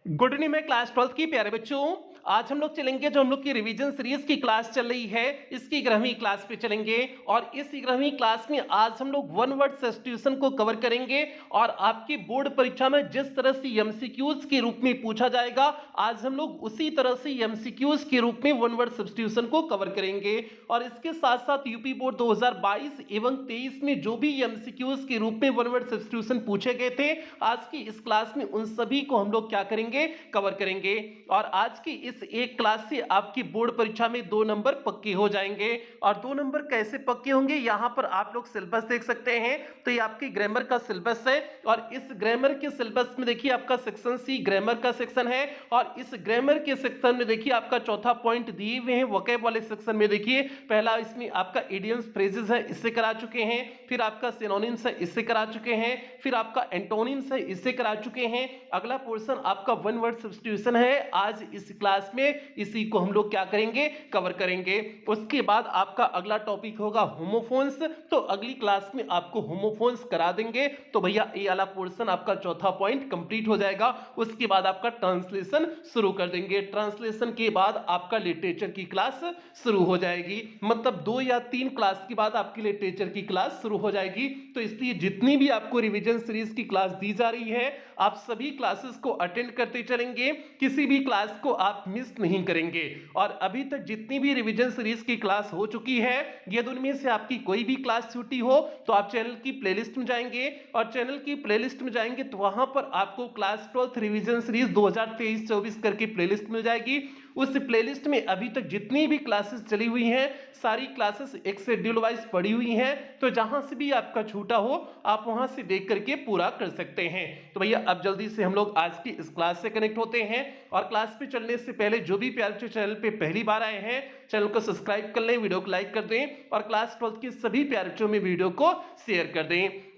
Good evening में class 12th की प्यारे बच्चों। आज हम लोग चलेंगे जो हम लोग की रिवीजन सीरीज की क्लास चल रही है इसकी 11वीं क्लास पे चलेंगे और इस 11वीं क्लास में आज हम लोग वन वर्ड सब्स्टिट्यूशन को कवर करेंगे और आपकी बोर्ड परीक्षा में जिस तरह से एमसीक्यूज के रूप में पूछा जाएगा आज हम लोग उसी तरह से एमसीक्यूज के रूप में वन वर्ड सब्स्टिट्यूशन को कवर करेंगे। और इसके साथ साथ यूपी बोर्ड 2022 एवं 23 में जो भी एमसीक्यूज के रूप में वन वर्ड सब्स्टिट्यूशन पूछे गए थे आज की इस क्लास में उन सभी को हम लोग क्या करेंगे, कवर करेंगे। और आज की इस एक क्लास से आपकी बोर्ड परीक्षा में 2 नंबर पक्के हो जाएंगे। और 2 नंबर कैसे पक्के होंगे, यहां पर आप लोग सिलेबस देख सकते हैं। तो ये आपकी ग्रामर का सिलेबस है और इस ग्रामर के सिलेबस में देखिए आपका सेक्शन सी ग्रामर का सेक्शन है और इस ग्रामर के सेक्शन में देखिए आपका चौथा पॉइंट दिए हुए हैं। वोकैब वाले सेक्शन में देखिए पहला इसमें आपका इडियम्स फ्रेजेस है, इससे करा चुके हैं। फिर आपका सिनोनिम्स है, इससे करा चुके हैं। फिर आपका एंटोनिम्स है, इससे करा चुके हैं। अगला पोर्शन आपका वन वर्ड सब्स्टिट्यूशन है। आज इस क्लास में इसी को हम लोग क्या करेंगे, कवर करेंगे। उसके बाद आपका अगला टॉपिक होगा होमोफोन्स। तो अगली क्लास में आपको होमोफोन्स करा देंगे। तो भैया ये वाला पोर्शन आपका चौथा पॉइंट कंप्लीट हो जाएगा। उसके बाद आपका ट्रांसलेशन शुरू कर देंगे। ट्रांसलेशन के बाद आपका लिटरेचर की क्लास शुरू हो जाएगी। मतलब 2 या 3 क्लास के बाद आपकी लिटरेचर की क्लास शुरू हो जाएगी। तो इसलिए जितनी भी आपको रिवीजन सीरीज की क्लास दी जा रही है आप सभी क्लासेस को अटेंड करते चलेंगे, किसी भी क्लास को आप मिस नहीं करेंगे। और अभी तक जितनी भी रिवीजन सीरीज की क्लास हो चुकी है यदि उनमें से आपकी कोई भी क्लास छूटी हो तो आप चैनल की प्लेलिस्ट में जाएंगे और चैनल की प्लेलिस्ट में जाएंगे तो वहां पर आपको क्लास 12th रिवीजन सीरीज 2023-24 करके प्लेलिस्ट मिल जाएगी। उस प्लेलिस्ट में अभी तक जितनी भी क्लासेस चली हुई हैं सारी क्लासेस एक शेड्यूल वाइज पड़ी हुई हैं। तो जहां से भी आपका छूटा हो आप वहां से देख करके पूरा कर सकते हैं। तो भैया अब जल्दी से हम लोग आज की इस क्लास से कनेक्ट होते हैं और क्लास पे चलने से पहले जो भी प्यारे बच्चे चैनल पे पहली बार आए हैं चैनल को सब्सक्राइब कर लें, वीडियो को लाइक कर दें और क्लास 12th के सभी प्यारे बच्चों में वीडियो को शेयर कर दें।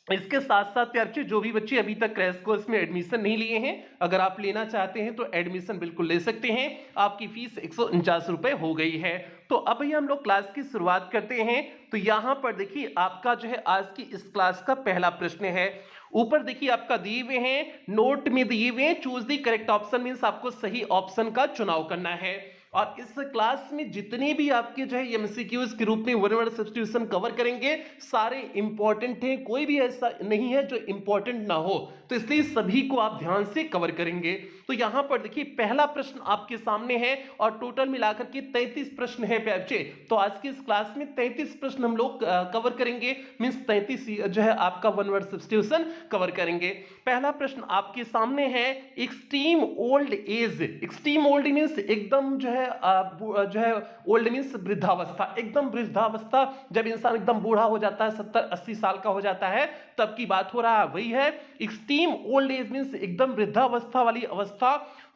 इसके साथ साथ प्यारे बच्चे जो भी बच्चे अभी तक क्रैश कोर्स में एडमिशन नहीं लिए हैं अगर आप लेना चाहते हैं तो एडमिशन बिल्कुल ले सकते हैं। आपकी फीस 149 रुपए हो गई है। तो अब भैया हम लोग क्लास की शुरुआत करते हैं। तो यहां पर देखिए आपका जो है आज की इस क्लास का पहला प्रश्न है। ऊपर देखिए आपका दिए हुए हैं, नोट में दिए हुए हैं choose the correct option means आपको सही ऑप्शन का चुनाव करना है। और इस क्लास में जितने भी आपके जो है एमसीक्यूज के रूप में वन वर्ड सब्स्टिट्यूशन कवर करेंगे सारे इंपॉर्टेंट हैं, कोई भी ऐसा नहीं है जो इंपॉर्टेंट ना हो। तो इसलिए सभी को आप ध्यान से कवर करेंगे। तो यहां पर देखिए पहला प्रश्न आपके सामने है और टोटल मिलाकर के 33 प्रश्न है प्यारे बच्चे। तो आज की इस क्लास में 33 प्रश्न हम लोग कवर करेंगे मींस 33 जो है आपका वन वर्ड सब्स्टिट्यूशन कवर करेंगे। पहला प्रश्न आपके सामने है extreme old as. Extreme old means एकदम जो है ओल्ड मींस वृद्धावस्था, एकदम वृद्धावस्था जब इंसान एकदम बूढ़ा हो जाता है 70-80 साल का हो जाता है तब की बात हो रहा है, वही है एक्सट्रीम ओल्ड एज मींस एकदम वृद्धावस्था वाली अवस्था।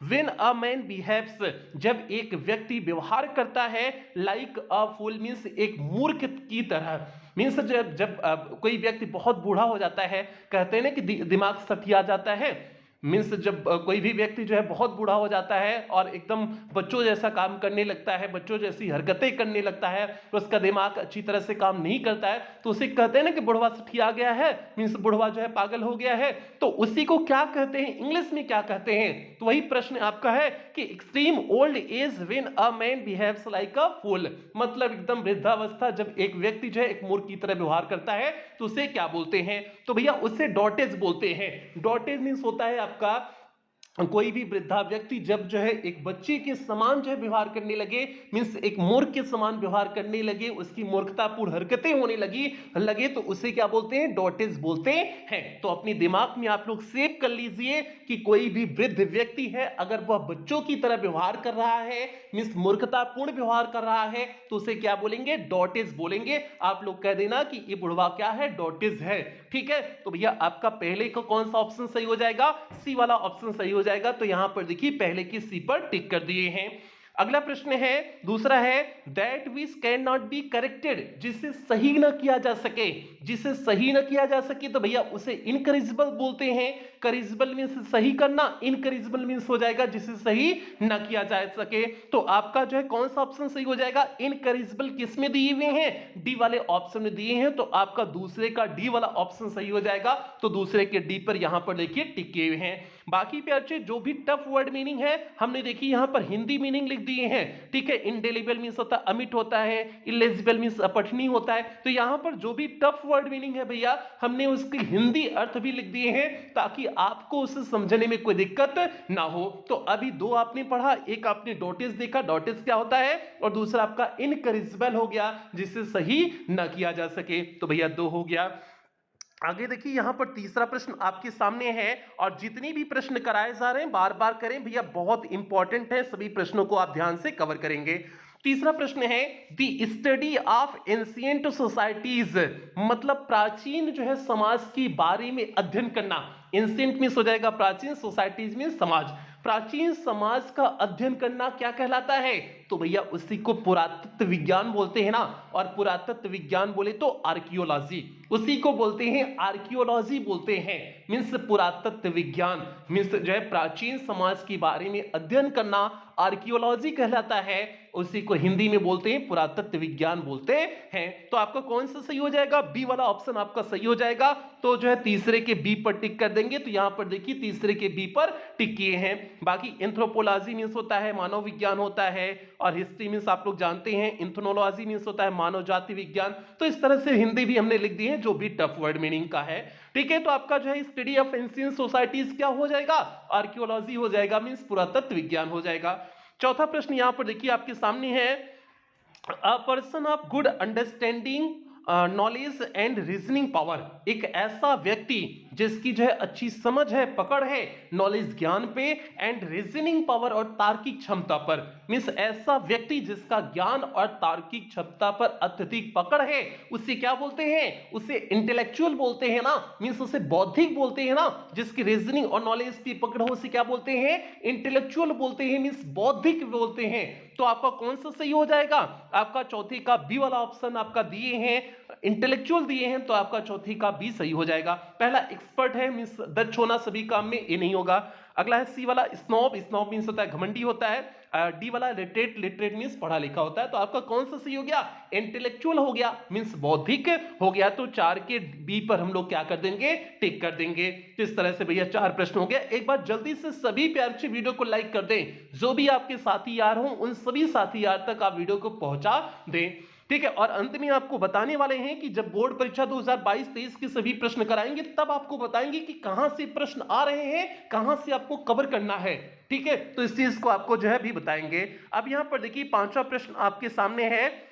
व्हेन अ मैन बिहेव्स जब एक व्यक्ति व्यवहार करता है लाइक अ फूल मींस एक मूर्ख की तरह। मींस जब कोई व्यक्ति बहुत बूढ़ा हो जाता है कहते हैं ना कि दिमाग सठिया जाता है। मीन्स जब कोई भी व्यक्ति जो है बहुत बूढ़ा हो जाता है और एकदम बच्चों जैसा काम करने लगता है, बच्चों जैसी हरकतें करने लगता है, तो उसका दिमाग अच्छी तरह से काम नहीं करता है तो उसे कहते हैं ना कि बुढ़वा सठिया गया है, मीन्स बुढ़वा जो है पागल हो गया है। तो उसी को क्या कहते हैं, इंग्लिश में क्या कहते हैं? तो वही प्रश्न आपका है कि extreme old age when a man behaves like a fool, मतलब एकदम वृद्धावस्था जब एक व्यक्ति जो है एक मूर्ख की तरह व्यवहार करता है तो उसे क्या बोलते हैं? तो भैया उसे डॉटेज बोलते हैं। डॉटेज मीन्स होता है आपका कोई भी वृद्धा व्यक्ति जब जो है एक बच्चे के समान जो है व्यवहार करने लगे मींस एक मूर्ख के समान व्यवहार करने लगे, उसकी मूर्खतापूर्ण हरकतें होने लगे तो उसे क्या बोलते हैं? डॉटेज बोलते हैं। तो अपने दिमाग में आप लोग सेव कर लीजिए कि कोई भी वृद्ध व्यक्ति है अगर वह बच्चों की तरह व्यवहार कर रहा है मींस मूर्खतापूर्ण व्यवहार कर रहा है तो उसे क्या बोलेंगे? डॉटेज बोलेंगे। आप लोग कह देना कि ये बुढ़वा क्या है? डॉटेज है। ठीक है, तो भैया आपका पहले का कौन सा ऑप्शन सही हो जाएगा? सी वाला ऑप्शन सही हो जाएगा। तो यहां पर देखिए पहले की सी पर टिक कर दिए हैं। अगला प्रश्न है, दूसरा है that which can not be corrected, जिसे सही न किया जा सके। जिसे सही न किया जा सके तो भैया उसे इनकरेजिबल बोलते हैं। करेजिबल मींस सही करना, इनकरेजिबल मींस हो जाएगा जिसे सही न किया जा सके। तो आपका जो है कौन सा ऑप्शन सही हो जाएगा? इनकरेजिबल किस में दिए हुए हैं? डी वाले ऑप्शन में दिए हैं। तो आपका दूसरे का डी वाला ऑप्शन सही हो जाएगा। तो दूसरे के डी पर यहां पर देखिए टिक किए हुए हैं। बाकी पे अच्छे जो भी टफ वर्ड मीनिंग है हमने देखी यहाँ पर हिंदी मीनिंग लिख दिए हैं, ठीक है। इंडेलिबल मीन्स होता है अमिट होता है, इलेजिबल मीन्स अपठनीय होता है। तो यहाँ पर जो भी टफ वर्ड मीनिंग है भैया हमने उसकी हिंदी अर्थ भी लिख दिए हैं ताकि आपको उसे समझने में कोई दिक्कत ना हो। तो अभी दो आपने पढ़ा, एक आपने डोटिस देखा, डोटिस क्या होता है, और दूसरा आपका इनकरेजिबल हो गया जिसे सही ना किया जा सके। तो भैया दो हो गया। आगे देखिए यहां पर तीसरा प्रश्न आपके सामने है, और जितनी भी प्रश्न कराए जा रहे हैं बार बार करें भैया, बहुत इंपॉर्टेंट है, सभी प्रश्नों को आप ध्यान से कवर करेंगे। तीसरा प्रश्न है the study of ancient societies, मतलब प्राचीन जो है समाज के बारे में अध्ययन करना। एंशिएंट मींस हो जाएगा प्राचीन, सोसाइटीज मींस समाज। प्राचीन समाज का अध्ययन करना क्या कहलाता है, तो भैया उसी को पुरातत्व विज्ञान बोलते हैं ना, और पुरातत्व विज्ञान बोले तो आर्कियोलॉजी, उसी को बोलते हैं आर्कियोलॉजी बोलते हैं। मींस पुरातत्व विज्ञान मींस जो है प्राचीन समाज के बारे में अध्ययन करना आर्कियोलॉजी कहलाता है, उसी को हिंदी में बोलते हैं पुरातत्व विज्ञान बोलते हैं। तो आपका कौन सा सही हो जाएगा, बी वाला ऑप्शन आपका सही हो जाएगा। तो जो है तीसरे के बी पर टिक कर देंगे। तो यहां पर देखिए तीसरे के बी पर टिक किए हैं। बाकी एंथ्रोपोलॉजी मींस होता है मानव विज्ञान होता है, और हिस्ट्री मींस आप लोग जानते हैं, एंथ्रोनोलॉजी मींस होता है मानव जाति विज्ञान। तो इस तरह से हिंदी भी हमने लिख दी है जो भी टफ वर्ड मीनिंग का है, ठीक है। तो आपका जो है स्टडी ऑफ एंशिएंट सोसाइटीज क्या हो जाएगा, आर्कियोलॉजी हो जाएगा, मींस पुरातत्व विज्ञान हो जाएगा। चौथा प्रश्न यहां पर देखिए आपके सामने है, a person of good understanding knowledge and reasoning power, एक ऐसा व्यक्ति जिसकी जो है अच्छी समझ है, पकड़ है नॉलेज ज्ञान पे, एंड रीजनिंग पावर और तार्किक क्षमता पर। मींस ऐसा व्यक्ति जिसका ज्ञान और तार्किक क्षमता पर अत्यधिक पकड़ है उसे क्या बोलते हैं, उसे इंटेलेक्चुअल बोलते हैं ना, मींस उसे बौद्धिक बोलते हैं ना। जिसकी रीजनिंग और नॉलेज की पकड़ हो उसे क्या बोलते हैं, इंटेलेक्चुअल बोलते हैं, मींस बौद्धिक बोलते हैं। तो आपका कौन सा सही हो जाएगा, आपका चौथी का बी वाला ऑप्शन आपका दिए हैं, इंटेलेक्चुअल दिए हैं, तो आपका चौथी का बी सही हो जाएगा। पहला एक्सपर्ट है मींस दक्ष होना सभी काम में, ये नहीं होगा। अगला है सी वाला स्नॉब, स्नॉब मींस होता है घमंडी होता है। डी वाला लिटरेट, लिटरेट मींस पढ़ा लिखा होता है। तो आपका कौन सा सही हो गया, इंटेलेक्चुअल हो गया, मींस बौद्धिक हो गया। तो 4 के बी पर हम लोग क्या कर देंगे, टिक कर देंगे। तो इस तरह से भैया 4 प्रश्न हो गया। एक बार जल्दी से सभी प्यार से वीडियो को लाइक कर दें, जो भी आपके साथी यार हों उन सभी साथी यार तक आप वीडियो को पहुंचा दें, ठीक है। और अंत में आपको बताने वाले हैं कि जब बोर्ड परीक्षा 2022-23 के सभी प्रश्न कराएंगे तब आपको बताएंगे कि कहां से प्रश्न आ रहे हैं, कहां से आपको कवर करना है, ठीक है। तो इस चीज को आपको जो है भी बताएंगे। अब यहां पर देखिए 5वां प्रश्न आपके सामने है,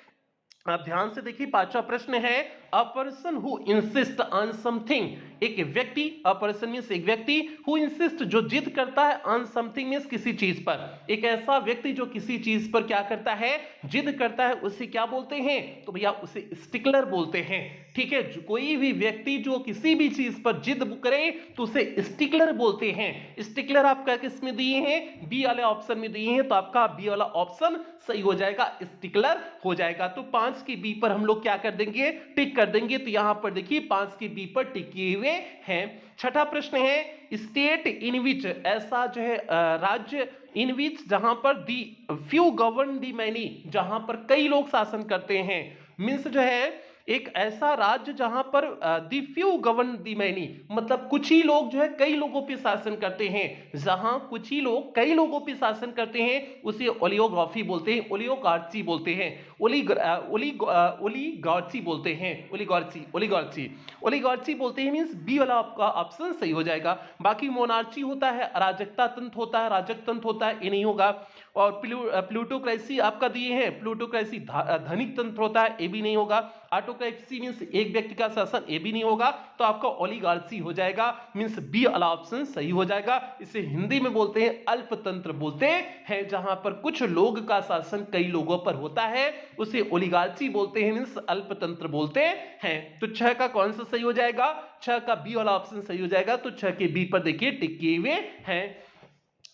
आप ध्यान से देखिए। 5वां प्रश्न है, अ person who insist on something, एक व्यक्ति, अ पर्सन मींस एक व्यक्ति, हु इंसिस्ट जो जिद करता है, ऑन समथिंग मींस किसी चीज पर। एक ऐसा व्यक्ति जो किसी चीज पर क्या करता है, जिद करता है, उसे क्या बोलते हैं, तो भैया उसे स्टिकलर बोलते हैं, ठीक है। कोई भी व्यक्ति जो किसी भी चीज पर जिद करे तो उसे स्टिकलर बोलते हैं। स्टिकलर आपका किस में दिए हैं, बी वाले ऑप्शन में दिए हैं। तो आपका बी वाला ऑप्शन सही हो जाएगा, स्टिकलर हो जाएगा। तो 5 की बी पर हम लोग क्या कर देंगे, टिक कर देंगे। तो यहां पर देखिए 5 की बी पर टिक किए हुए हैं। छठा प्रश्न है, स्टेट इन विच, ऐसा जो है राज्य, इन विच जहां पर दी फ्यू गवर्न दी मैनी, जहां पर कई लोग शासन करते हैं। मींस जो है एक ऐसा राज्य जहां पर दी फ्यू गवर्न दी मैनी, मतलब कुछ ही लोग जो है कई लोगों पे शासन करते हैं। जहां कुछ ही लोग कई लोगों पे शासन करते हैं उसे ओलियोग्राफी बोलते हैं, ओलियोगार्ची बोलते हैं, ओलिगार्ची बोलते हैं, ओलिगार्ची ओलिगार्ची ओलिगार्ची बोलते हैं। मींस बी वाला आपका ऑप्शन सही हो जाएगा। बाकी मोनार्ची होता है, अराजकता तंत्र होता है, राजक तंत्र होता है, ये नहीं होगा। और प्लूटोक्रेसी आपका दिए हैं, प्लूटोक्रेसी धनिक तंत्र होता है, ये भी नहीं होगा। ऑटोक्रेसी मींस एक व्यक्ति का शासन, ये भी नहीं होगा। तो आपका ओलिगार्ची हो जाएगा, मींस बी वाला ऑप्शन सही हो जाएगा। इसे हिंदी में बोलते हैं अल्पतंत्र बोलते हैं, जहां पर कुछ लोग का शासन कई लोगों पर होता है उसे ओलिगार्ची बोलते हैं, मींस अल्पतंत्र बोलते हैं। तो 6 का कौन सा सही हो जाएगा, 6 का बी वाला ऑप्शन सही हो जाएगा। तो 6 के बी पर देखिए टिक किए हुए हैं।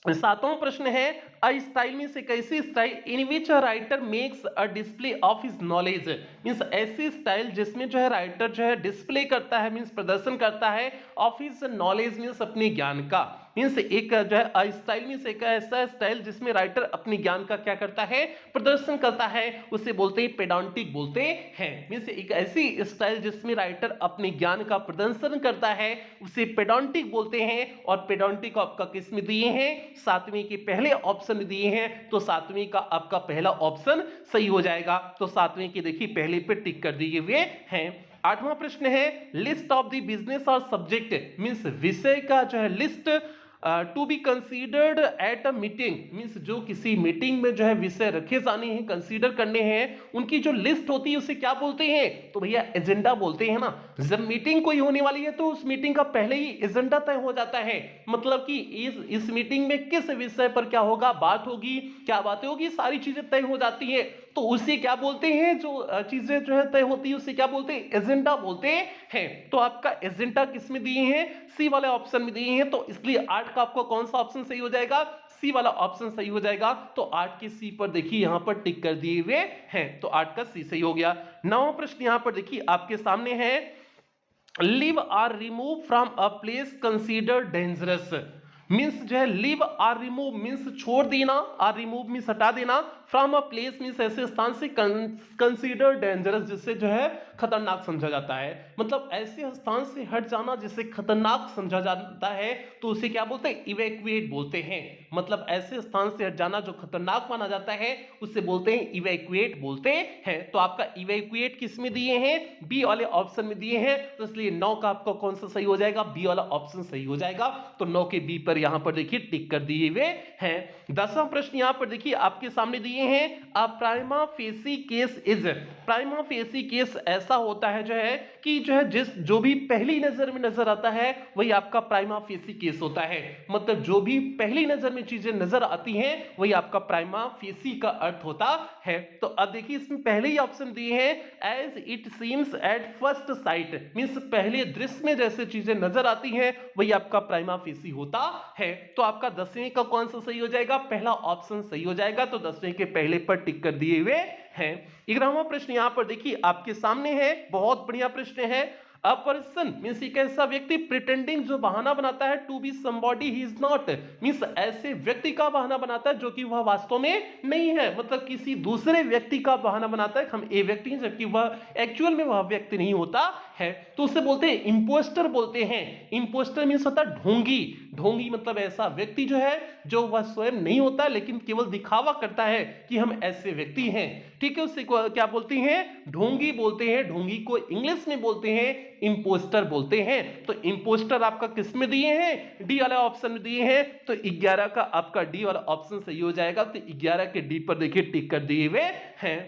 7वां प्रश्न है, अ स्टाइल मींस एक ऐसी style in which a writer makes a display of his knowledge, means ऐसी स्टाइल जिसमें जो है राइटर जो है डिस्प्ले करता है, मींस प्रदर्शन करता है, ऑफ हिज नॉलेज मींस अपने ज्ञान का। मींस एक जो है स्टाइल मींस एक ऐसा स्टाइल जिसमें राइटर अपने ज्ञान का क्या करता है, प्रदर्शन करता है, उसे बोलते हैं पेडांटिक बोलते हैं। मींस एक ऐसी स्टाइल जिसमें राइटर अपने ज्ञान का प्रदर्शन करता है उसे पेडांटिक बोलते हैं। और पेडांटिक आपका किस में दिए हैं, सातवीं के पहले ऑप्शन में दिए हैं, तो सातवीं का आपका पहला ऑप्शन सही हो जाएगा। तो सातवीं की देखिए पहले पे टिक कर दिए हुए हैं। आठवां प्रश्न है लिस्ट ऑफ द बिजनेस और सब्जेक्ट मींस विषय का जो है list to be considered at a meeting means जो किसी मीटिंग में जो है विषय रखे जाने हैं, कंसीडर करने हैं, उनकी जो लिस्ट होती है उसे क्या बोलते हैं, तो भैया एजेंडा बोलते हैं ना। जब मीटिंग कोई होने वाली है तो उस मीटिंग का पहले ही एजेंडा तय हो जाता है, मतलब कि इस मीटिंग में किस विषय पर क्या होगा, बात होगी, क्या बातें होगी, सारी चीजें तय हो जाती है। तो उसे क्या बोलते हैं, जो चीजें जो है तय होती है उसे क्या बोलते हैं, एजेंडा बोलते हैं। तो आपका एजेंडा किस में दिए हैं, सी वाले ऑप्शन में दिए हैं। तो इसलिए 8 का आपको कौन सा ऑप्शन सही हो जाएगा, सी वाला ऑप्शन सही हो जाएगा। तो 8 के सी पर देखिए यहां पर टिक कर दिए हुए हैं, तो 8 का सी सही हो गया। 9वां प्रश्न यहां पर देखिए आपके सामने है leave or remove from a place considered dangerous means जो है लिव आर रिमूव मींस छोड़ देना, आर रिमूव मींस हटा देना, फ्रॉम अ प्लेस मींस ऐसे स्थान से कंसीडर डेंजरस जिससे जो है खतरनाक समझा जाता है। मतलब ऐसे स्थान से हट जाना जिसे खतरनाक समझा जाता है तो उसे क्या बोलते हैं, इवैक्यूएट बोलते हैं। मतलब ऐसे स्थान से हट जाना जो खतरनाक माना जाता है उसे बोलते हैं इवैक्यूएट बोलते हैं। तो आपका इवैक्यूएट किस में दिए हैं, बी वाले ऑप्शन में दिए हैं, तो इसलिए 9 का आपका कौन सा सही हो जाएगा, बी वाला ऑप्शन सही हो जाएगा। तो 9 के बी पर यहां पर देखिए टिक कर दिए हुए हैं। 10वां प्रश्न यहां पर देखिए आपके सामने दिए हैं a prima facie case is, prima facie case ऐसा होता है जो है कि जो भी पहली नजर में नजर आता है वही आपका प्राइमा फेसी केस होता है। मतलब जो भी पहली नजर में चीजें नजर आती हैं वही आपका प्राइमा फेसी का अर्थ होता है। तो अब देखिए इसमें पहले ही ऑप्शन दिए हैं as it seems at first sight means पहले दृश्य में जैसे चीजें नजर आती हैं वही आपका प्राइमा फेसी होता है। तो आपका 10वें का कौन सा सही हो जाएगा, पहला ऑप्शन सही हो जाएगा। तो 10वें के पहले पर टिक कर दिए हुए हैं। 11वां प्रश्न यहां पर देखिए आपके सामने है, बहुत बढ़िया प्रश्न है। अ पर्सन मींस एक ऐसा व्यक्ति प्रिटेंडिंग जो बहाना बनाता है to be somebody he is not means ऐसे व्यक्ति का बहाना बनाता है जो कि वह वास्तव में नहीं है। मतलब किसी दूसरे व्यक्ति का बहाना बनाता है, हम ए व्यक्ति हैं जबकि वह एक्चुअल में वह व्यक्ति नहीं होता है, तो उसे बोलते हैं इंपोस्टर बोलते हैं। इंपोस्टर मींस होता है ढोंगी, ढोंगी मतलब ऐसा व्यक्ति जो है जो वह स्वयं नहीं होता लेकिन केवल दिखावा करता है कि हम ऐसे व्यक्ति हैं। ठीक है, उससे क्या बोलते हैं, ढोंगी बोलते हैं। ढोंगी को इंग्लिश में बोलते हैं इंपोस्टर बोलते हैं। तो इंपोस्टर आपका किस में दिए हैं, डी वाला ऑप्शन में दिए हैं। तो 11 का आपका डी वाला ऑप्शन सही हो जाएगा। तो 11 के डी पर देखिए टिक कर दिए हुए हैं।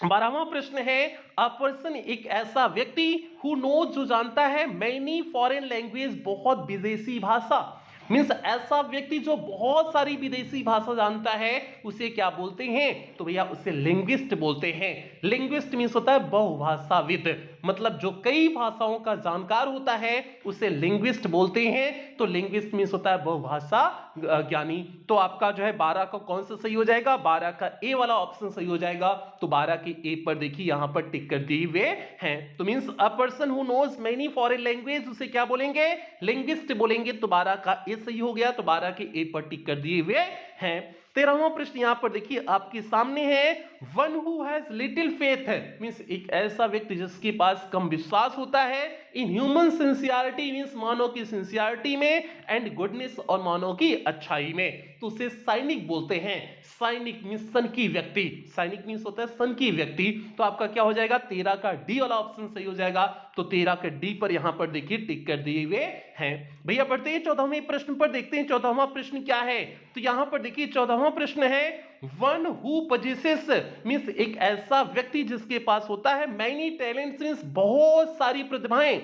12वां प्रश्न है अ पर्सन एक ऐसा व्यक्ति हु नोज जो जानता है मैनी फॉरेन लैंग्वेज बहुत विदेशी भाषा मींस ऐसा व्यक्ति जो बहुत सारी विदेशी भाषा जानता है उसे क्या बोलते हैं, तो भैया उसे लिंग्विस्ट बोलते हैं। लिंग्विस्ट मींस होता है बहुभाषाविद, मतलब जो कई भाषाओं का जानकार होता है उसे लिंग्विस्ट बोलते हैं। तो लिंग्विस्ट मींस होता है बहुभाषा ज्ञानी। तो आपका जो है 12 का कौन सा सही हो जाएगा, 12 का ए वाला ऑप्शन सही हो जाएगा। तो 12 के ए पर देखिए यहां पर टिक कर दिए हुए हैं। तो means a person who knows many foreign language उसे क्या बोलेंगे, लिंग्विस्ट बोलेंगे। तो 12 का ए सही हो गया। तो 12 के ए पर टिक कर दिए हुए हैं। 13वां प्रश्न यहां पर देखिए आपके सामने है one who has little faith means एक ऐसा व्यक्ति जिसके पास कम विश्वास होता है इन ह्यूमन सिंसियरिटी मींस मानव की सिंसियरिटी में एंड गुडनेस और मानव की अच्छाई में, तो उसे साइनिक बोलते हैं। साइनिक मींस सन की व्यक्ति, साइनिक मींस होता है सन की व्यक्ति। तो आपका क्या हो जाएगा, 13 का डी वाला ऑप्शन सही हो जाएगा। तो 13 के डी पर यहां पर देखिए टिक कर दिए हुए हैं। भैया बढ़ते हैं 14वें प्रश्न पर, देखते हैं 14वां प्रश्न क्या है। तो यहां पर देखिए 14वां प्रश्न है वन हु पजेसेस मींस एक ऐसा व्यक्ति जिसके पास होता है मैनी टैलेंट्स मींस बहुत सारी प्रतिभाएं।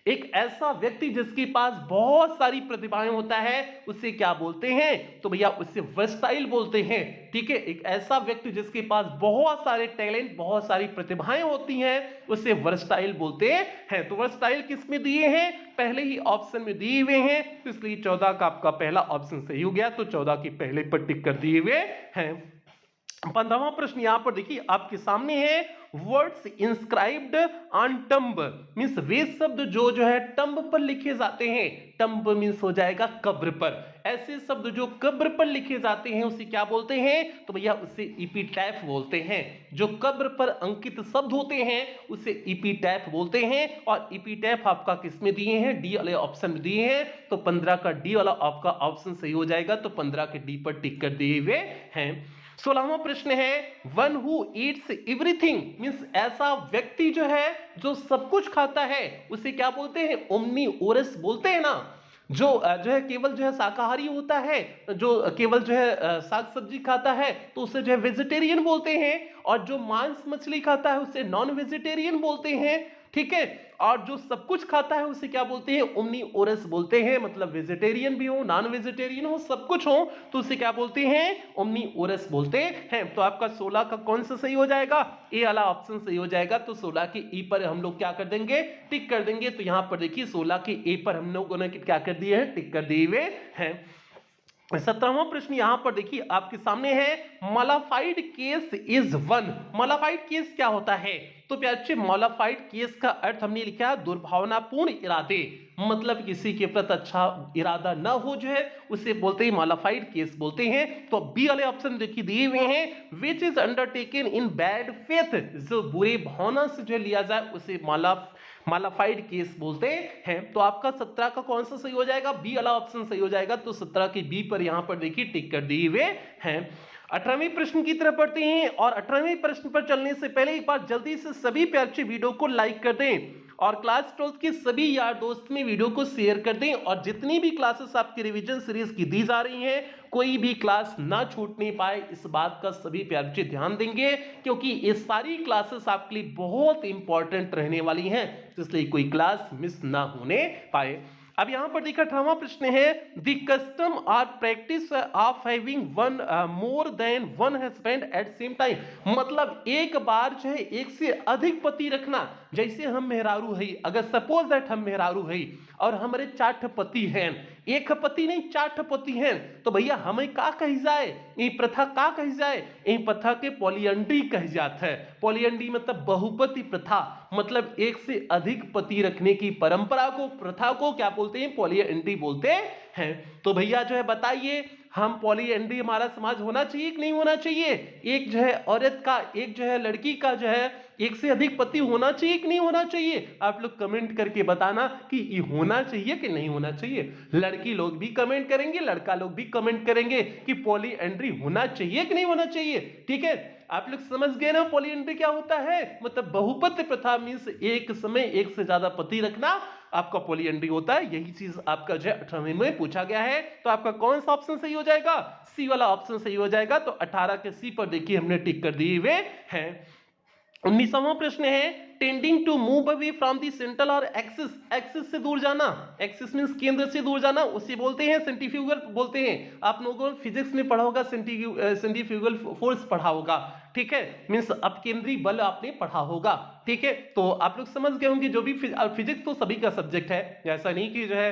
एक ऐसा व्यक्ति जिसके पास बहुत सारी प्रतिभाएं होता है उसे क्या बोलते हैं, तो भैया उसे वर्सटाइल बोलते हैं। ठीक है, एक ऐसा व्यक्ति जिसके पास बहुत सारे टैलेंट बहुत सारी प्रतिभाएं होती हैं उसे वर्सटाइल बोलते हैं। तो वर्सटाइल किस में दिए हैं, पहले ही ऑप्शन में दिए हुए हैं। तो इसलिए 14 का आपका पहला ऑप्शन सही हो गया। तो 14 के पहले पर टिक कर दिए हुए हैं। 15वां प्रश्न यहां पर देखिए आपके सामने है words inscribed on tomb means वे शब्द जो है टम्ब पर लिखे जाते हैं। टम्ब मींस हो जाएगा कब्र पर। ऐसे शब्द जो कब्र पर लिखे जाते हैं उसे क्या बोलते हैं? तो भैया उसे इपीटैफ बोलते हैं। जो कब्र पर अंकित शब्द होते हैं उसे इपीटैफ बोलते हैं। और इपीटैफ आपका किसमें दिए हैं? डी वाले ऑप्शन में दिए हैं। तो 15 का डी वाला आपका ऑप्शन सही हो जाएगा। तो 15 के डी पर टिक कर दिए हुए हैं। 16वां प्रश्न है one who Yeats everything means ऐसा व्यक्ति जो है जो सब कुछ खाता है उसे क्या बोलते हैं? ओमनीओरस बोलते हैं ना। जो है केवल जो है शाकाहारी होता है, जो केवल जो है साग सब्जी खाता है तो उसे जो है वेजिटेरियन बोलते हैं। और जो मांस मछली खाता है उसे नॉन वेजिटेरियन बोलते हैं। ठीक है। और जो सब कुछ खाता है उसे क्या बोलते हैं? ओमनीओरस बोलते हैं। मतलब वेजिटेरियन भी हो, नॉन वेजिटेरियन हो, सब कुछ हो तो उसे क्या बोलते हैं? ओमनीओरस बोलते हैं। तो आपका 16 का कौन सा सही हो जाएगा? ए वाला ऑप्शन सही हो जाएगा। तो 16 के ई पर हम लोग क्या कर देंगे? टिक कर देंगे। तो यहां पर देखिए 16 के ए पर हम लोगों ने क्या कर दिए हैं? टिक कर दिए हुए हैं। 17वां प्रश्न यहां पर देखिए आपके सामने है modified case is one. Modified case क्या होता है? तो प्यारे मॉडिफाइड केस का अर्थ हमने लिखा है दुर्भावनापूर्ण इरादे। मतलब किसी के प्रति अच्छा इरादा ना हो जो है उसे बोलते हैं मॉडिफाइड केस बोलते हैं। तो बी वाले ऑप्शन देखिए दिए हुए हैं which is undertaken in bad faith. जो बुरे भावना से जो लिया जाए उसे मॉडिफाइड केस बोलते हैं। तो आपका 17 का कौन सा सही हो जाएगा? बी वाला ऑप्शन सही हो जाएगा। तो 17 के बी पर यहां पर देखिए टिक कर दिए हुए हैं। 18वें प्रश्न की तरफ बढ़ते हैं। और 18वें प्रश्न पर चलने से पहले एक बार जल्दी से सभी प्यारे वीडियो को लाइक कर दें और क्लास 12 के सभी यार दोस्त में वीडियो को शेयर कर दें। और जितनी भी क्लासेस आपकी रिवीजन सीरीज की दी जा रही हैं कोई भी क्लास ना छूटने पाए इस बात का सभी प्यारे ध्यान देंगे क्योंकि ये सारी क्लासेस आपके लिए बहुत इंपॉर्टेंट रहने वाली हैं, इसलिए कोई क्लास मिस ना होने पाए। अब यहां पर देखा 18वां प्रश्न है द कस्टम और practice of having one more than one husband at same time. मतलब एक बार जो है एक से अधिक पति रखना। जैसे हम मेहरारू है, अगर सपोज दैट हम मेहरारू है और हमारे 4 पति हैं, एक पति नहीं 4 पति हैं, तो भैया हमें का कही जाए? ये प्रथा का कही जाए? ये प्रथा के पॉलीएंड्री कही जाता है। पॉलीएंड्री मतलब बहुपति प्रथा। मतलब एक से अधिक पति रखने की परंपरा को, प्रथा को क्या बोलते हैं? पॉलीएंड्री बोलते हैं। तो भैया जो है बताइए हम पॉलीएंड्री हमारा समाज होना चाहिए कि नहीं होना चाहिए? एक जो है औरत का, एक जो है लड़की का जो है एक से अधिक पति होना चाहिए कि नहीं होना चाहिए? आप लोग कमेंट करके बताना कि ये होना चाहिए कि नहीं होना चाहिए। लड़की लोग भी कमेंट करेंगे, लड़का लोग भी कमेंट करेंगे कि पॉलीएंड्री होना चाहिए कि नहीं होना चाहिए। ठीक है, आप लोग समझ गए ना पॉलीएंड्री क्या होता है? मतलब बहुपति प्रथा मींस एक समय एक से ज्यादा पति रखना आपका पॉलीएंड्री होता है। यही चीज आपका जो है 18वें में पूछा गया है। तो आपका कौन सा ऑप्शन सही हो जाएगा? सी वाला ऑप्शन सही हो जाएगा। तो 18 के सी पर देखिए हमने टिक कर दिए हुए हैं। 19वां प्रश्न है tending to move away from the central और एक्सिस। एक्सिस से दूर जाना, एक्सिस मींस केंद्र से दूर जाना, उसे बोलते हैं सेंट्रीफ्यूगल बोलते हैं। आप लोगों को फिजिक्स में पढ़ा होगा, सेंट्रीफ्यूगल फोर्स पढ़ा होगा। ठीक है, मींस अपकेंद्री बल आपने पढ़ा होगा। ठीक है, तो आप लोग समझ गए होंगे। जो भी फिजिक्स तो सभी का सब्जेक्ट है, ऐसा नहीं कि जो है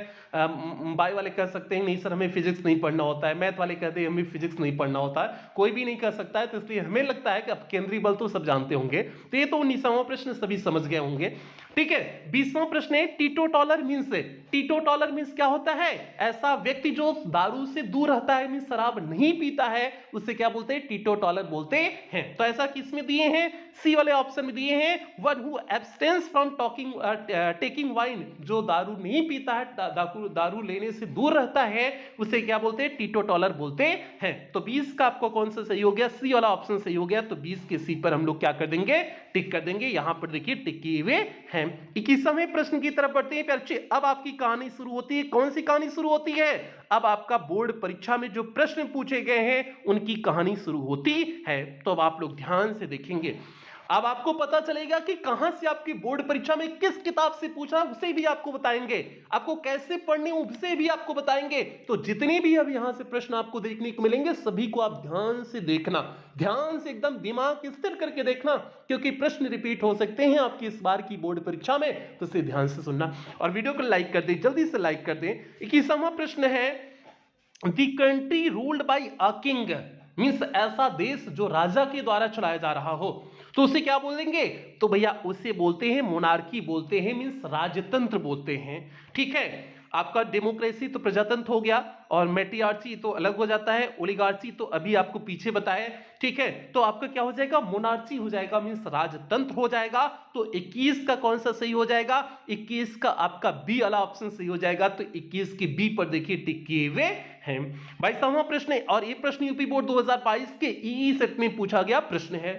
बायो वाले कह सकते हैं नहीं सर हमें फिजिक्स नहीं पढ़ना होता है, मैथ वाले कहते हैं हमें फिजिक्स नहीं पढ़ना होता है, कोई भी नहीं कर सकता है। तो इसलिए हमें लगता है कि अपकेंद्री बल तो सब जानते होंगे। तो ये तो 19वां प्रश्न सभी समझ गए होंगे। ठीक है, 20वां प्रश्न है टीटोटॉलर मींस। टीटोटॉलर मींस क्या होता है? ऐसा व्यक्ति जो दारू से दूर रहता है, मींस शराब नहीं पीता है, उसे क्या बोलते हैं? टीटोटॉलर बोलते हैं। तो ऐसा किसमें दिए हैं? सी वाले ऑप्शन में दिए हैं one who abstains from taking wine. जो दारू नहीं पीता है, दारू लेने से दूर रहता है, उसे क्या बोलते हैं? टीटोटॉलर बोलते हैं। तो 20 का आपको कौन सा सही हो गया? सी वाला ऑप्शन सही हो गया। तो 20 के सी पर हम लोग क्या कर देंगे? टिक कर देंगे। यहां पर देखिए टिक किए हुए हैं। 21वें प्रश्न की तरफ बढ़ते हैं प्यारे। अब आपकी कहानी शुरू होती है। कौन सी कहानी शुरू होती है? अब आपका बोर्ड परीक्षा में जो प्रश्न पूछे गए हैं उनकी कहानी शुरू होती है। तो अब आप लोग ध्यान से देखेंगे। अब आपको पता चलेगा कि कहां से आपकी बोर्ड परीक्षा में किस किताब से पूछा उसे भी आपको बताएंगे, आपको कैसे पढ़ने उसे भी आपको बताएंगे। तो जितने भी अब यहां से प्रश्न आपको देखने को मिलेंगे सभी को आप ध्यान से देखना, ध्यान से एकदम दिमाग स्थिर करके देखना, क्योंकि प्रश्न रिपीट हो सकते हैं आपकी इस बार की बोर्ड परीक्षा में। तो इसे ध्यान से सुनना और वीडियो को लाइक कर दें, जल्दी से लाइक कर दें। 21वां प्रश्न है the country ruled by a king means ऐसा देश जो राजा के द्वारा चलाया जा रहा हो। तो उसे क्या बोलेंगे? तो भैया उसे बोलते हैं मोनार्की बोलते हैं, मींस राजतंत्र बोलते हैं। ठीक है, आपका डेमोक्रेसी तो प्रजातंत्र हो गया, और मैट्रियार्ची तो अलग हो जाता है, ओलिगार्ची तो अभी आपको पीछे बताया। ठीक है, तो आपका क्या हो जाएगा? मोनार्ची हो जाएगा, मींस राजतंत्र हो जाएगा। तो 21 का कौन सा सही हो जाएगा? 21 का आपका बी वाला ऑप्शन सही हो जाएगा। तो 21 के बी पर देखिए टिक किए हुए हैं। 22वां प्रश्न है, और ये प्रश्न यूपी बोर्ड 2022 के ईई सेट में पूछा गया प्रश्न है।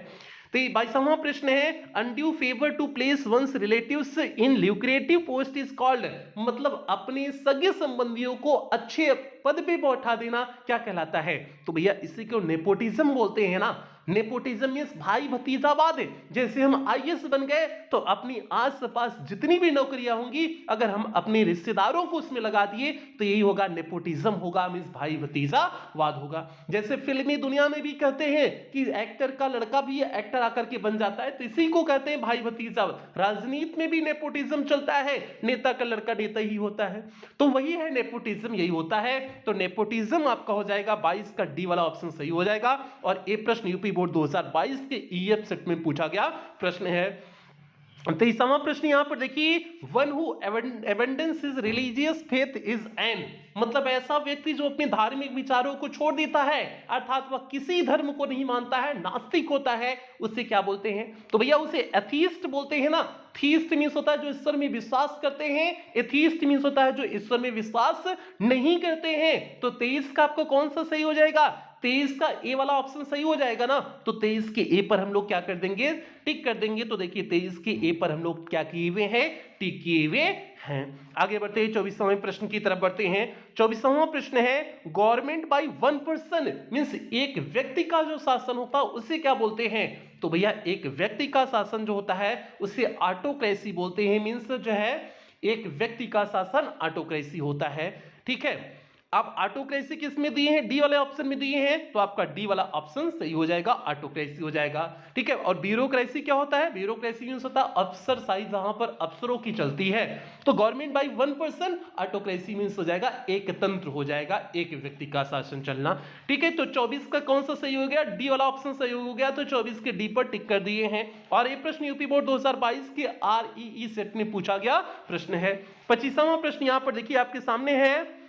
तो 22वां प्रश्न है, undue favour to place one's relatives in lucrative post is called, मतलब अपने सगे संबंधियों को अच्छे पद पे बैठा देना क्या कहलाता है? तो भैया इसी को नेपोटिज्म बोलते हैं ना। नेपोटिज्म मींस भाई भतीजावाद। जैसे हम आईएएस बन गए तो अपनी आस-पास जितनी भी नौकरियां होंगी अगर हम अपने रिश्तेदारों को उसमें लगा दिए तो यही होगा, नेपोटिज्म होगा, मींस भाई भतीजावाद होगा। जैसे फिल्मी दुनिया में भी कहते हैं कि एक्टर का लड़का भी एक्टर आकर के बन जाता है, तो इसी को कहते हैं भाई भतीजावाद। राजनीति में भी नेपोटिज्म चलता है, नेता का लड़का नेता ही होता है, तो वही है नेपोटिज्म, यही होता है। तो नेपोटिज्म आपका हो जाएगा 22 का डी वाला ऑप्शन सही हो जाएगा। और ये प्रश्न यूपी बोर्ड 2022 के ईएफ सेट में पूछा गया प्रश्न है। 23वां प्रश्न यहां पर देखिए, one who abundance his religious faith is an, मतलब ऐसा व्यक्ति जो अपने धार्मिक विचारों को छोड़ देता है, अर्थात वह किसी धर्म को नहीं मानता है, नास्तिक होता है, उसे क्या बोलते हैं? तो भैया उसे एथीस्ट बोलते हैं ना। थीस्ट मींस होता है जो ईश्वर में विश्वास करते हैं, एथीस्ट मींस होता है जो ईश्वर में विश्वास नहीं करते हैं। तो 23 का आपको कौन सा सही हो जाएगा? 23 का ए वाला ऑप्शन सही हो जाएगा ना। तो 23 के ए पर हम लोग क्या कर देंगे? टिक कर देंगे। तो देखिए 23 के ए पर हम लोग क्या किए हुए हैं? टिक किए हुए हैं। आगे बढ़ते हैं 24वें प्रश्न की तरफ बढ़ते हैं। 24वां प्रश्न है, government by one person means एक व्यक्ति का जो शासन होता है उसे क्या बोलते हैं? तो भैया एक व्यक्ति का शासन जो होता है उसे ऑटोक्रेसी बोलते हैं, मींस जो है एक व्यक्ति का शासन ऑटोक्रेसी होता है। ठीक है, आप ऑटोक्रेसी किस में दिए हैं? डी वाले ऑप्शन में दिए हैं, तो आपका डी वाला ऑप्शन सही हो जाएगा, ऑटोक्रेसी हो जाएगा। ठीक है, और ब्यूरोक्रेसी क्या होता है? ब्यूरोक्रेसी मींस होता है अफसरशाही, जहां पर अफसरों की चलती है। तो government by one person, autocracy means हो जाएगा एक तंत्र हो जाएगा, एक व्यक्ति का शासन चलना। ठीक है, तो 24 का कौन सा सही हो गया? डी वाला ऑप्शन सही हो गया, तो 24 के डी पर टिक कर दिए हैं। और ये प्रश्न यूपी बोर्ड 2022 के आरईई सेट में पूछा गया प्रश्न है। 25वां प्रश्न यहां पर देखिए आपके सामने है,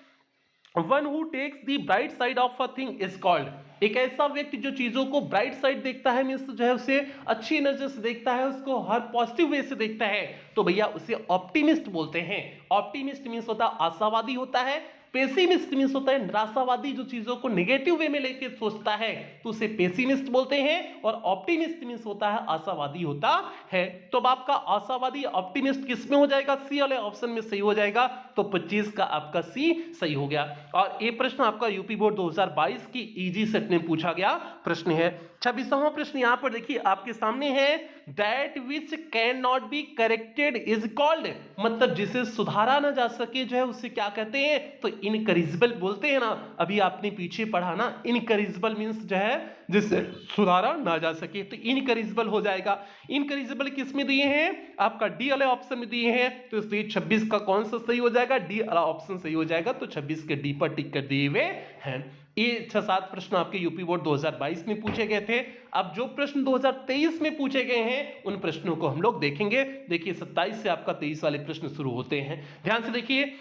one who takes the bright side of a thing is called, एक ऐसा व्यक्ति जो चीजों को ब्राइट साइड देखता है, मींस जो है उसे अच्छी नजर से देखता है, उसको हर पॉजिटिव वे से देखता है, तो भैया उसे ऑप्टिमिस्ट बोलते हैं। ऑप्टिमिस्ट मींस होता है आशावादी होता है, पेसिमिस्ट मींस होता है निराशावादी, जो चीजों को नेगेटिव वे में लेके सोचता है तो उसे पेसिमिस्ट बोलते हैं। और ऑप्टिमिस्ट मींस होता है आशावादी होता है। तो अब आपका आशावादी ऑप्टिमिस्ट किस में हो जाएगा? सी वाले ऑप्शन में सही हो जाएगा। तो 25 का आपका सी सही हो गया। और ये प्रश्न आपका यूपी बोर्ड 2022 की ईजी सेट में पूछा गया प्रश्न है। 26वां प्रश्न यहां पर देखिए आपके सामने है, that which can not be corrected is called, मतलब जिसे सुधारा ना जा सके जो है उसे क्या कहते हैं? तो इनकरेजिबल बोलते हैं ना। अभी आपने पीछे पढ़ा ना, इनकरेजिबल मींस जो है जिसे सुधारा ना जा सके, तो इनकरेजिबल हो जाएगा। इनकरेजिबल किस में दिए हैं? आपका डी वाले ऑप्शन में दिए हैं, तो इसलिए 26 का कौन सा सही हो जाएगा? डी वाला ऑप्शन सही हो जाएगा। तो 26 के डी पर टिक कर दिए हुए हैं। ये 6-7 प्रश्न आपके यूपी बोर्ड 2022 में पूछे गए थे। अब जो प्रश्न 2023 में पूछे गए हैं उन प्रश्नों को हम लोग देखेंगे। देखिए 27 से आपका 23 वाले प्रश्न शुरू होते हैं, ध्यान से देखिए।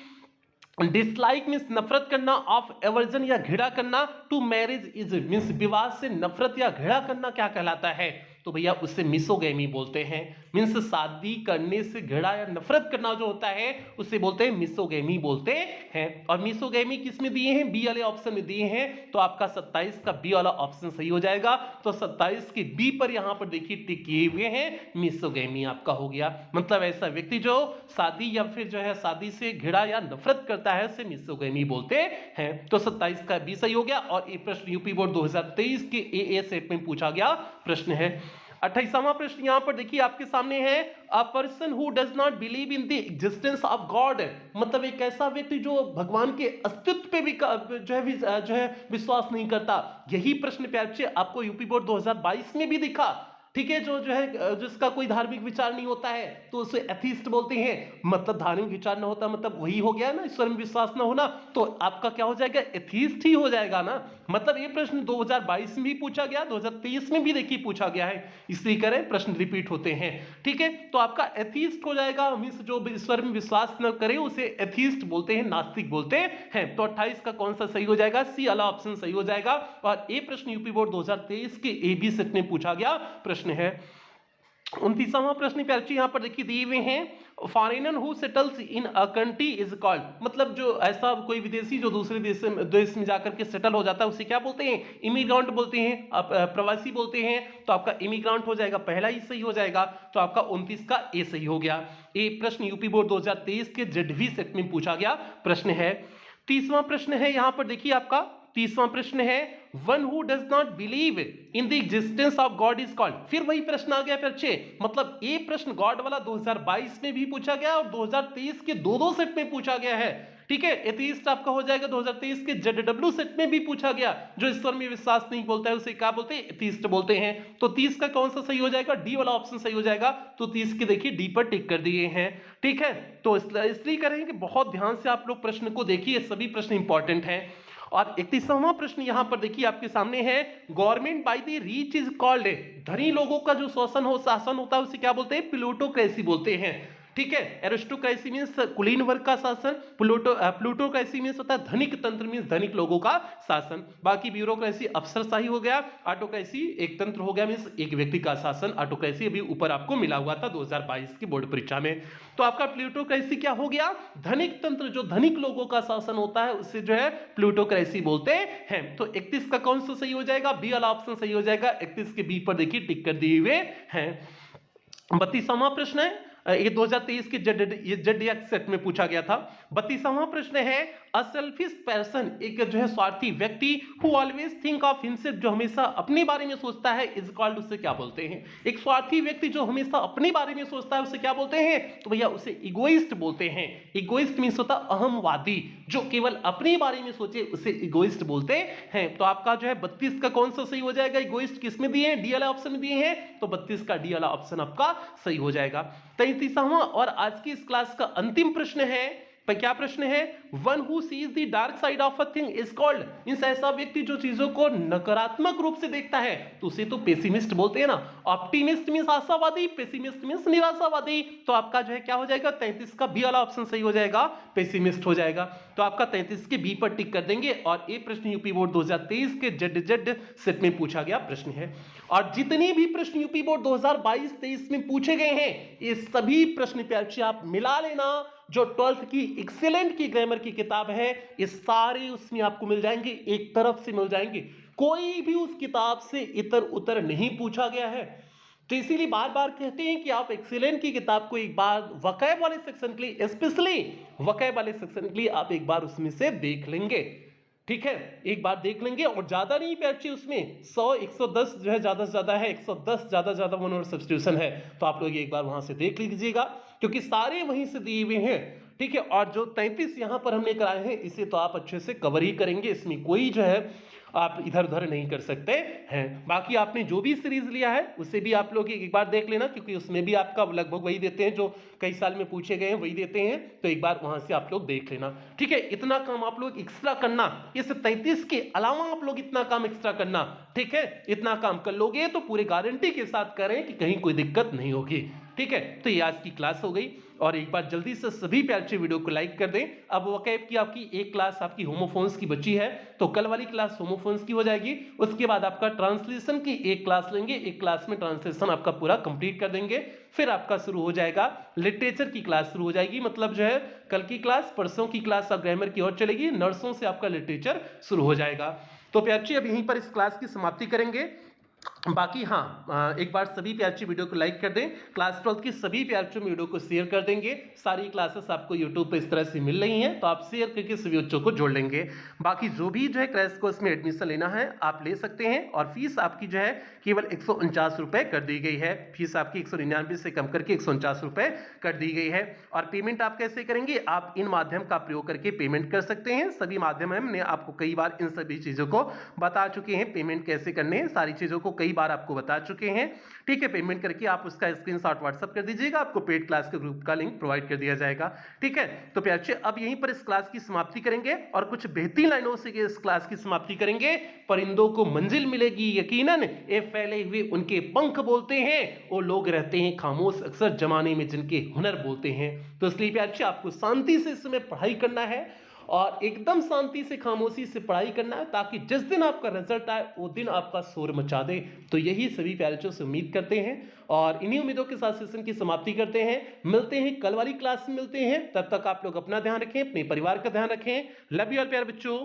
डिसलाइक मींस नफरत करना, ऑफ एवर्जन या घृणा करना, टू मैरिज इज मींस विवाह से नफरत या घृणा करना क्या कहलाता है? तो भैया उससे मिसोगैमी बोलते हैं, मींस शादी करने से घृणा या नफरत करना जो होता है उसे बोलते हैं मिसोगैमी बोलते हैं। और मिसोगैमी किस में दिए हैं? बी वाले ऑप्शन में दिए हैं, तो आपका 27 का बी वाला ऑप्शन सही हो जाएगा। तो 27 के बी पर यहां पर देखिए टिक किए हुए हैं, मिसोगैमी आपका हो गया। मतलब ऐसा व्यक्ति जो शादी या फिर जो है शादी से घृणा या नफरत करता है उसे मिसोगैमी बोलते हैं। तो 27 का बी सही हो गया। और ये प्रश्न यूपी बोर्ड 2023 के ए सेट में पूछा गया प्रश्न है। 28वां प्रश्न यहां पर देखिए आपके सामने है, अ person who does not believe in the existence of God, मतलब एक ऐसा व्यक्ति जो भगवान के अस्तित्व पे भी जो है विश्वास नहीं करता। यही प्रश्न प्यारे आपको यूपी बोर्ड 2022 में भी दिखा। ठीक है, जो है जिसका कोई धार्मिक विचार नहीं होता है तो उसे एथीस्ट बोलते हैं। मतलब धार्मिक विचार ना होता मतलब वही हो गया ना, ईश्वर में विश्वास ना होना, तो आपका क्या हो जाएगा? एथीस्ट ही हो जाएगा ना। मतलब ये प्रश्न 2022 में भी पूछा गया, 2023 में भी देखिए पूछा गया है, इसलिए करें प्रश्न रिपीट होते हैं। ठीक है, तो आपका एथीस्ट हो जाएगा, मींस जो ईश्वर में विश्वास न करे उसे एथीस्ट बोलते हैं, नास्तिक बोलते हैं। तो 28 का कौन सा सही हो जाएगा? सी वाला ऑप्शन सही हो जाएगा। और ये प्रश्न यूपी बोर्ड 2023 के एबी सेट में पूछा गया प्रश्न है। 29वां प्रश्न प्यारे यहां पर देखिए दिए हुए हैं, foreigner who settles in a country is called, मतलब जो ऐसा कोई विदेशी जो दूसरे देश में जाकर के सेटल हो जाता है उसे क्या बोलते हैं? इमिग्रेंट बोलते हैं, प्रवासी बोलते हैं। तो आपका इमिग्रेंट हो जाएगा, पहला ही सही हो जाएगा। तो आपका 29 का ए सही हो गया। ये प्रश्न यूपी बोर्ड 2023 के जेडवी सेट में पूछा गया प्रश्न है। 30वां प्रश्न है यहां पर देखिए आपका 30वां प्रश्न है, one who does not believe in the existence of God is called. फिर वही प्रश्न आ गया फिर मतलब ये प्रश्न गॉड वाला 2022 में भी पूछा गया और 2023 के दो सेट में पूछा गया है। ठीक है, एथीस्ट आपका हो जाएगा 2023 के जेडडब्ल्यू सेट में भी पूछा गया। जो ईश्वर में विश्वास नहीं बोलता है उसे क्या बोलते हैं? एथीस्ट बोलते हैं। तो 30 का कौन सा सही हो जाएगा? डी वाला ऑप्शन सही हो जाएगा। तो 30 के देखिए डी पर टिक कर दिए हैं। ठीक है, तो इसलिए करेंगे बहुत ध्यान से आप लोग प्रश्न को देखिए, सभी प्रश्न इंपॉर्टेंट हैं। और 31वां प्रश्न यहां पर देखिए आपके सामने है, government by the rich is called, धनी लोगों का जो शासन होता है उसे क्या बोलते हैं? प्लूटोक्रेसी बोलते हैं। ठीक है, एरिस्टोक्रेसी मींस कुलीन वर्ग का शासन, प्लूटोक्रेसी मींस होता है धनिक तंत्र, मींस धनिक लोगों का शासन। बाकी ब्यूरोक्रेसी अफसरशाही हो गया, ऑटोक्रेसी एक तंत्र हो गया, मींस एक व्यक्ति का शासन। ऑटोक्रेसी अभी ऊपर आपको मिला हुआ था 2022 की बोर्ड परीक्षा में। तो आपका प्लूटोक्रेसी क्या हो गया? धनिक तंत्र, जो धनिक लोगों का शासन होता है उसे जो है प्लूटोक्रेसी बोलते हैं। तो 31 का कौन सा सही हो जाएगा? बी वाला ऑप्शन सही हो जाएगा। 31 के बी पर देखिए टिक कर दिए हुए हैं। 32वां प्रश्न है, ये 2023 के जेडडीएक्स सेट में पूछा गया था। 32वां प्रश्न है, अ सेल्फिश पर्सन, एक जो है स्वार्थी व्यक्ति, who always think of himself, जो हमेशा अपने बारे में सोचता है, इज कॉल्ड, उससे क्या बोलते हैं? एक स्वार्थी व्यक्ति जो हमेशा अपने बारे में सोचता है उसे क्या बोलते हैं? तो भैया उसे इगोइस्ट बोलते हैं। इगोइस्ट मींस होता अहमवादी, जो केवल अपने बारे में सोचे उसे इगोइस्ट बोलते हैं। तो आपका जो है 32 का कौन सा सही हो जाएगा? इगोइस्ट किसमें दिए हैं? डी वाला ऑप्शन में दिए हैं। तो 32 का डी वाला ऑप्शन आपका सही हो जाएगा। 33वां और आज की इस क्लास का अंतिम प्रश्न है, पर क्या प्रश्न है? One who seize the dark side of a thing is called, means ऐसा व्यक्ति जो चीजों को नकारात्मक रूप से देखता है तो उसे तो पेसिमिस्ट बोलते हैं ना। ऑप्टिमिस्ट मींस आशावादी, पेसिमिस्ट मींस निराशावादी। तो आपका जो है क्या हो जाएगा? 33 का बी वाला ऑप्शन सही हो जाएगा, पेसिमिस्ट हो जाएगा। तो आपका 33 के बी पर टिक कर देंगे। और ये प्रश्न यूपी बोर्ड 2023 के जेड सेट में पूछा गया प्रश्न है। और जितने भी प्रश्न यूपी बोर्ड 2022-23 में पूछे गए हैं ये सभी प्रश्न प्यारे आप मिला लेना। जो 12th की एक्सीलेंट की ग्रामर की किताब है ये सारे उसमें आपको मिल जाएंगे, एक तरफ से मिल जाएंगे। कोई भी उस किताब से इतर उतर नहीं पूछा गया है। तो इसीलिए बार बार कहते हैं कि आप एक्सीलेंट की किताब को एक बार वकैब वाले सेक्शन के लिए, स्पेशली वकैब वाले सेक्शन के लिए आप एक बार उसमें से देख लेंगे। ठीक है, एक बार देख लेंगे। और ज्यादा नहीं प्यारे उसमें 100-110 जो है ज्यादा से ज्यादा है, 110 ज्यादा से ज्यादा वन वर्ड सब्स्टिट्यूशन है। तो आप लोग एक बार वहां से देख लीजिएगा क्योंकि सारे वहीं से दिए हुए हैं। ठीक है, और जो 33 यहां पर हमने कराए हैं इसे तो आप अच्छे से कवर ही करेंगे, इसमें कोई जो है आप इधर उधर नहीं कर सकते हैं। बाकी आपने जो भी सीरीज लिया है उसे भी आप लोग एक बार देख लेना क्योंकि उसमें भी आपका लगभग वही देते हैं जो कई साल में पूछे गए हैं, वही देते हैं। तो एक बार वहां से आप लोग देख लेना। ठीक है, इतना काम आप लोग एक्स्ट्रा करना, इस 33 के अलावा आप लोग इतना काम एक्स्ट्रा करना। ठीक है, इतना काम कर लोगे तो पूरे गारंटी के साथ करें कि कहीं कोई दिक्कत नहीं होगी। ठीक है, तो ये आज की क्लास हो गई। और एक बार जल्दी से सभी प्यारे वीडियो को लाइक कर दें। अब वकैब की आपकी एक क्लास आपकी होमोफोन्स की बची है, तो कल वाली क्लास होमोफोन्स की हो जाएगी। उसके बाद आपका ट्रांसलेशन की एक क्लास लेंगे, एक क्लास में ट्रांसलेशन आपका पूरा कंप्लीट कर देंगे। फिर आपका शुरू हो जाएगा लिटरेचर की क्लास शुरू हो जाएगी, मतलब जो है कल की क्लास, परसों की क्लास अब ग्रामर की ओर चलेगी, नर्सों से आपका लिटरेचर शुरू हो जाएगा। तो प्यारे अब यहीं पर इस क्लास की समाप्ति करेंगे। बाकी हाँ, एक बार सभी प्यारे वीडियो को लाइक कर दें, क्लास 12 की सभी प्यारे वीडियो को शेयर कर देंगे। सारी क्लासेस आपको यूट्यूब पे इस तरह से मिल रही हैं तो आप शेयर करके सभी बच्चों को जोड़ लेंगे। बाकी जो भी जो है क्रैश कोर्स में एडमिशन लेना है आप ले सकते हैं और फीस आपकी जो है केवल 149 रुपये कर दी गई है। फीस आपकी 199 से कम करके 149 रुपये कर दी गई है। और पेमेंट आप कैसे करेंगे? आप इन माध्यम का प्रयोग करके पेमेंट कर सकते हैं। सभी माध्यम हमने आपको कई बार इन सभी चीज़ों को बता चुके हैं, पेमेंट कैसे करने हैं, सारी चीज़ों को कई बार आपको बता चुके हैं। ठीक है, पेमेंट करके आप उसका स्क्रीनशॉट व्हाट्सएप कर दीजिएगा, आपको पेड क्लास के ग्रुप का लिंक प्रोवाइड कर दिया जाएगा। ठीक है, तो प्यारे बच्चे अब यहीं पर इस क्लास की समाप्ति करेंगे और कुछ बेहतरीन लाइनों से इस क्लास की समाप्ति करेंगे। परिंदों को मंजिल मिलेगी यकीनन, ये फैले हुए उनके पंख बोलते हैं, वो लोग रहते हैं खामोश अक्सर जमाने में जिनके हुनर बोलते हैं। तो इसलिए प्यारे बच्चे आपको शांति से इस समय पढ़ाई करना है और एकदम शांति से खामोशी से पढ़ाई करना है, ताकि जिस दिन आपका रिजल्ट आए वो दिन आपका शोर मचा दे। तो यही सभी प्यारे बच्चों से उम्मीद करते हैं और इन्हीं उम्मीदों के साथ सेशन की समाप्ति करते हैं। मिलते हैं कल वाली क्लास में, मिलते हैं, तब तक आप लोग अपना ध्यान रखें, अपने परिवार का ध्यान रखें। लव यू ऑल प्यारे बच्चों।